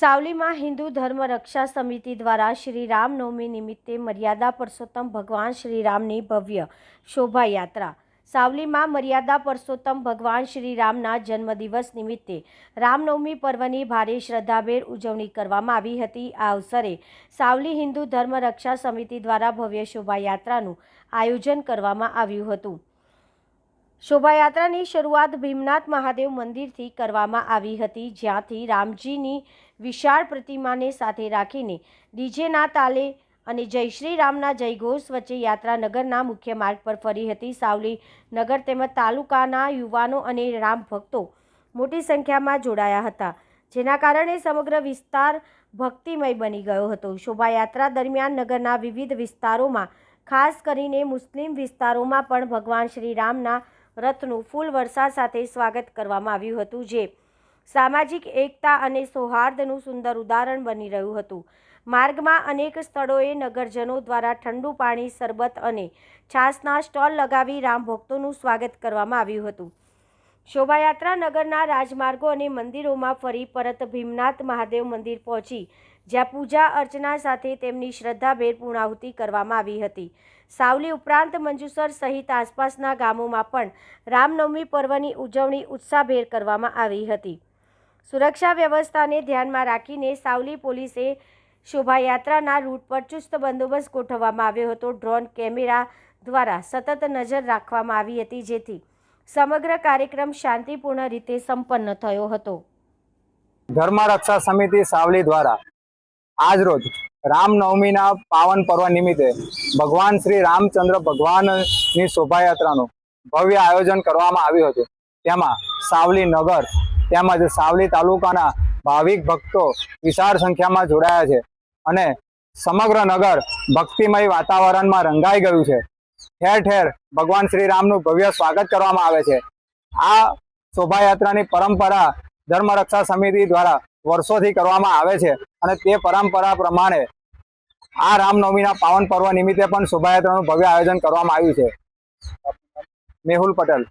સાવલીમાં હિન્દુ ધર્મ રક્ષા સમિતિ દ્વારા શ્રી રામનવમી નિમિત્તે મર્યાદા પુરુષોત્તમ ભગવાન શ્રી રામની ભવ્ય શોભાયાત્રા. સાવલીમાં મર્યાદા પુરુષોત્તમ ભગવાન શ્રી રામના જન્મદિવસ નિમિત્તે રામનવમી પર્વની ભારે શ્રદ્ધાભેર ઉજવણી કરવામાં આવી હતી. આ અવસરે સાવલી હિન્દુ ધર્મ રક્ષા સમિતિ દ્વારા ભવ્ય શોભાયાત્રાનું આયોજન કરવામાં આવ્યું હતું. શોભાયાત્રાની શરૂઆત ભીમનાથ મહાદેવ મંદિરથી કરવામાં આવી હતી, જ્યાંથી રામજીની વિશાળ પ્રતિમાને સાથે રાખીને ડીજેના તાલે અને જય શ્રી રામના જયઘોષ વચ્ચે યાત્રા નગરના મુખ્ય માર્ગ પર ફરી હતી. સાવલી નગર તેમજ તાલુકાના યુવાનો અને રામ ભક્તો મોટી સંખ્યામાં જોડાયા હતા, જેના કારણે સમગ્ર વિસ્તાર ભક્તિમય બની ગયો હતો. શોભાયાત્રા દરમિયાન નગરના વિવિધ વિસ્તારોમાં, ખાસ કરીને મુસ્લિમ વિસ્તારોમાં પણ ભગવાન શ્રી રામના રથનું ફૂલ વર્ષા સાથે સ્વાગત કરવામાં આવ્યું હતું, જે સામાજિક એકતા અને સૌહાર્દનું સુંદર ઉદાહરણ બની રહ્યું હતું. માર્ગમાં અનેક સ્થળોએ નગરજનો દ્વારા ઠંડુ પાણી, શરબત અને છાશના સ્ટોલ લગાવી રામ ભક્તોનું સ્વાગત કરવામાં આવ્યું હતું. શોભાયાત્રા નગરના રાજમાર્ગો અને મંદિરોમાં ફરી પરત ભીમનાથ મહાદેવ મંદિર પહોંચી, જ્યાં પૂજા અર્ચના સાથે તેમની શ્રદ્ધાભેર પૂર્ણાહુતિ કરવામાં આવી હતી. સાવલી ઉપરાંત મંજુસર સહિત આસપાસના ગામોમાં પણ રામનવમી પર્વની ઉજવણી ઉત્સાહભેર કરવામાં આવી હતી. સુરક્ષા વ્યવસ્થાને ધ્યાનમાં રાખીને સાવલી પોલીસે શોભાયાત્રાના રૂટ પર ચુસ્ત બંદોબસ્ત ગોઠવવામાં આવ્યો હતો. ડ્રોન કેમેરા દ્વારા સતત નજર રાખવામાં આવી હતી, જેથી સમગ્ર કાર્યક્રમ શાંતિપૂર્ણ રીતે સંપન્ન થયો હતો. ધર્મ રક્ષા સમિતિ સાવલી દ્વારા આજરોજ રામનવમીના પાવન પર્વ નિમિત્તે ભગવાન શ્રી રામચંદ્ર ભગવાનની શોભાયાત્રાનું ભવ્ય આયોજન કરવામાં આવ્યું હતું. તેમાં સાવલી નગર તેમજ સાવલી તાલુકાના ભાવિક ભક્તો વિશાળ સંખ્યામાં જોડાયા છે અને સમગ્ર નગર ભક્તિમય વાતાવરણમાં રંગાઈ ગયું છે. ઠેર ઠેર ભગવાન શ્રી રામનું ભવ્ય સ્વાગત કરવામાં આવે છે. આ શોભાયાત્રાની પરંપરા ધર્મ રક્ષા સમિતિ દ્વારા વર્ષોથી કરવામાં આવે છે અને તે પરંપરા પ્રમાણે આ રામનવમીના પાવન પર્વ નિમિત્તે પણ શોભાયાત્રાનું ભવ્ય આયોજન કરવામાં આવ્યું છે. મેહુલ પટેલ.